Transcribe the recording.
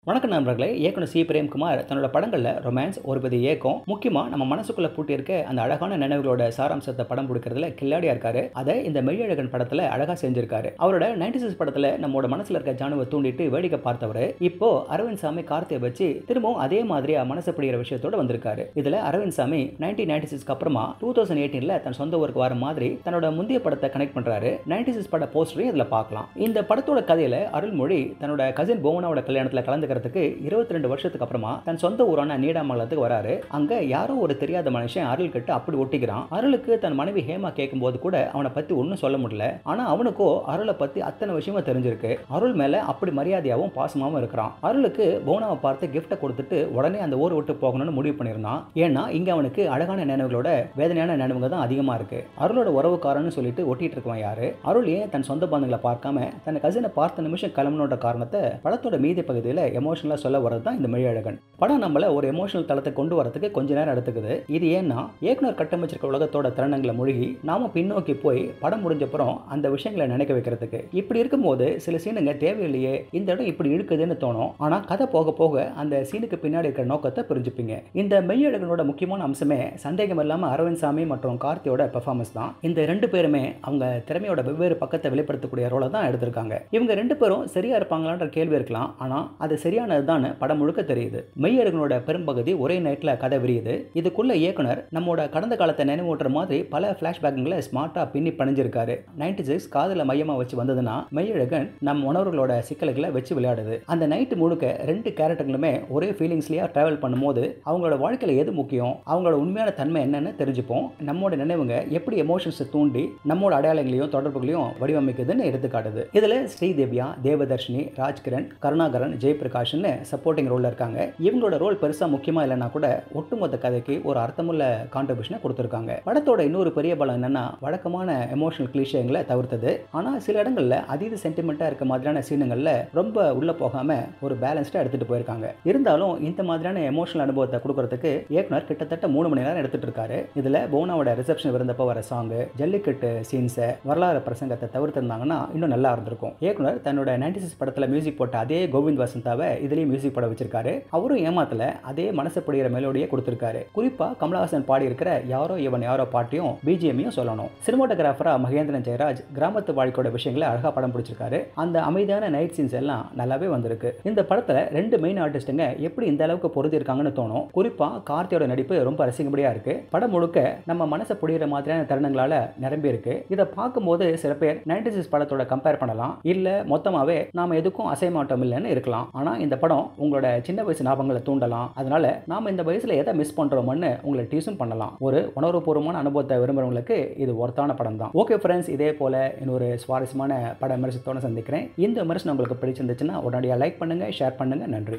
வணக்கம் நண்பர்களே. இயக்குனர் சி. பிரேம்குமார் தன்னோட படங்கள்ல ரொமான்ஸ், ஒரு வித ஏக்கம், முக்கியமா நம்ம மனசுக்குள்ள பூட்டியிருக்க அந்த அழகான நினைவுகளோட சாராம்சத்தை படம் பிடிக்கிறதுல கில்லாடியா இருக்காரு. அதை இந்த மெய்யழகன் படத்துல அழகா செஞ்சிருக்காரு. அவரோட 96 படத்துல நம்மோட மனசுல இருக்க ஜானுவை தூண்டிட்டு வேடிக்கை பார்த்தவரு இப்போ அரவிந்த் சாமி கார்த்தியை வச்சு திரும்பவும் அதே மாதிரியா மனசு பிடிக்கிற விஷயத்தோட வந்திருக்காரு. இதுல அரவிந்த் சாமி 1996க்கு அப்புறமா 2018ல தன் சொந்த ஊருக்கு வர மாதிரி தன்னோட முந்தைய படத்தை கனெக்ட் பண்றாரு. 96 பட போஸ்டரையும் இதுல பார்க்கலாம். இந்த படத்தோட கதையில அருள்மொழி தன்னோட கசின் புவனாவோட கல்யாணத்துல கலந்துக்கிறதுக்கு 22 வருஷத்துக்கு அப்புறமா தன் சொந்த ஊரான நீடாமங்கலத்துக்கு வராரு. அங்க யாரோ ஒரு தெரியாத மனுஷன் அருள் கிட்ட அப்படி ஒட்டிக்கிறான். அருளுக்கு தன் மனைவி ஹேமா கேட்கும்போது கூட அவனை பத்தி ஒன்னும் சொல்ல முடியல. ஆனா அவனுக்கோ அருளை பத்தி அத்தனை விஷயமா தெரிஞ்சிருக்கு. அருள் மேல அப்படி மரியாதையாவும் பாசமாவும் இருக்கிறான். அருளுக்கு புவனாவை பார்த்து கிஃப்ட்டை கொடுத்துட்டு உடனே அந்த ஊரை விட்டு போகணும்னு முடிவு பண்ணிருந்தான். ஏன்னா இங்க அவனுக்கு அழகான நினைவுகளோட வேதனையான நினைவுங்க தான் அதிகமா இருக்கு. அருளோட உறவுக்காரன்னு சொல்லிட்டு ஒட்டிட்டு இருக்கவன் யாரு? அருள் ஏன் தன் சொந்த பந்தங்களை பார்க்காம தன் கசினை பார்த்த நிமிஷம் கிளம்பணுன்ற காரணத்தை படத்தோட மீதி பகுதியில் எமோஷனலா சொல்ல வரது தான் இந்த மெய்யழகன் படம். நம்மள ஒரு எமோஷனல் தளத்தை கொண்டு வரதுக்கு கொஞ்ச நேரம் எடுத்துக்குது. இது ஏன்னா இயக்குனர் கட்டமைச்சிருக்க உலகத்தோட தருணங்களை மூழ்கி நாம பின்னோக்கி போய் படம் முடிஞ்சப்புறம் அந்த விஷயங்களை நினைக்க வைக்கிறதுக்கு. இப்படி இருக்கும்போது சில சீனுங்க தேவையில்லையே, இந்த இடம் இப்படி இழுக்குதுன்னு தோணும். ஆனா கதை போக போக அந்த சீனுக்கு பின்னாடி இருக்கிற நோக்கத்தை புரிஞ்சுப்பீங்க. இந்த மெய்யழகனோட முக்கியமான அம்சமே சந்தேகம் இல்லாம அரவிந்த் சாமி மற்றும் கார்த்தியோட பெர்ஃபார்மன்ஸ் தான். இந்த ரெண்டு பேருமே அவங்க திறமையோட வெவ்வேறு பக்கத்தை வெளிப்படுத்தக்கூடிய ரோலை தான் எடுத்திருக்காங்க. இவங்க ரெண்டு பேரும் சரியா இருப்பாங்களான்ற கேள்வி இருக்கலாம். ஆனா அது சரியானதுதான் படம் முழுக்க தெரியுது. மெய்யழகனோட பெரும்பகுதி ஒரே நைட்ல கதை விரியுது. இதுக்குள்ள இயக்குனர் நம்மோட கடந்த காலத்தை நினைவூட்டுற மாதிரி பல பிளாஷ்பேக்குங்களை ஸ்மார்ட்டா பின்னி பணிஞ்சிருக்காரு. 96 காதல மையமா வச்சு வந்ததுன்னா மெய்யழகன் நம் உணர்வுகளோட சிக்கல்களை வச்சு விளையாடுது. அந்த நைட் முழுக்க ரெண்டு கேரக்டர்களுமே ஒரே ஃபீலிங்ஸ்லயா டிராவல் பண்ணும்போது அவங்களோட வாழ்க்கையில எது முக்கியம், அவங்களோட உண்மையான தன்மை என்னன்னு தெரிஞ்சுப்போம். நம்மோட நினைவுங்க எப்படி எமோஷன்ஸை தூண்டி நம்மோட அடையாளங்களையும் தொடர்புகளையும் வடிவமைக்குதுன்னு எடுத்துக்காட்டுது. இதுல ஸ்ரீதேவியா, தேவதர்ஷினி, ராஜ்கிரண், கருணாகரன், ஜெயபிரகாஷ்னு சப்போர்ட்டிங் ரோல்ல இருக்காங்க. இவங்களோட ரோல் பெருசா முக்கியமா இல்லைன்னா கூட ஒட்டுமொத்த கதைக்கு ஒரு அர்த்தமுள்ள கான்ட்ரிபியூஷனை கொடுத்திருக்காங்க. படத்தோட இன்னொரு பெரிய பலம் என்னன்னா வழக்கமான எமோஷனல் கிளிஷேங்களை தவிர்த்தது. ஆனா சில இடங்கள்ல அதீத சென்டிமெண்டா இருக்க மாதிரியான சீனுங்கள்ல ரொம்ப உள்ள போகாம ஒரு பேலன்ஸ்டா எடுத்துட்டு போயிருக்காங்க. இருந்தாலும் இந்த மாதிரியான எமோஷனல் அனுபவத்தை கொடுக்கறதுக்கு இயக்குனர் கிட்டத்தட்ட 3 மணி நேரம் எடுத்துட்டு இருக்காரு. இதுல புவனாவோட ரிசப்ஷன் இருந்தப்ப வர சாங், ஜல்லிக்கட்டு சீன்ஸை, வரலாறு பிரசங்கத்தை தவிர்த்திருந்தாங்கன்னா இன்னும் நல்லா இருந்திருக்கும். இயக்குனர் தன்னோட 96 படத்துல மியூசிக் போட்ட அதே கோவிந்த் வசந்தாவை இதுலயும் மியூசிக் போட வச்சிருக்காரு. அவரும் ஏமாத்தல, அதே மனசு பிடிக்கிற மெலோடியை கொடுத்திருக்காரு. குறிப்பா கமலஹாசன் பாடி இருக்கிற யாரோ இவன் யாரோ பாட்டையும் பிஜிஎம்மையும் சொல்லணும். சினிமாட்டோகிராஃபரா மகேந்திரன் ஜெயராஜ் கிராமத்து வாழ்க்கையோட விஷயங்களை அழகா படம் பிடிச்சிருக்காரு. அந்த அமைதியான நைட் சீன்ஸ் எல்லாம் நல்லாவே வந்திருக்கு. இந்த படத்துல ரெண்டு மெயின் ஆர்டிஸ்டுங்க எப்படி இந்த அளவுக்கு பொருத்தி இருக்காங்கன்னு தோணும். குறிப்பா கார்த்தியோட நடிப்பு ரொம்ப ரசிக்கும்படியா இருக்கு. படம் முழுக்க நம்ம மனசை பிடிக்கிற மாதிரியான தருணங்களால நிரம்பி இருக்கு. இதை பார்க்கும்போது சில பேர் 96 படத்தோட கம்பேர் பண்ணலாம், இல்ல மொத்தமாவே நாம எதுக்கும் அசைய மாட்டோம் இல்லைன்னு இருக்கலாம். ஆனா இந்த படம் உங்களோட சின்ன வயசு ஞாபகங்களை தூண்டலாம். அதனால நாம இந்த வயசுல எதை மிஸ் பண்றோம்னு உங்களை டீஸும் பண்ணலாம். ஒரு உணர்வுபூர்வமான அனுபவத்தை விரும்புறவங்களுக்கு இது ஒர்த்தான படம் தான். ஓகே ஃப்ரெண்ட்ஸ், இதே போல இன்னொரு சுவாரஸ்யமான பட விமர்சனத்தோட சந்திக்கிறேன். இந்த விமர்சனம் உங்களுக்கு பிடிச்சிருந்துச்சுன்னா உடனடியாக லைக் பண்ணுங்க, ஷேர் பண்ணுங்க. நன்றி.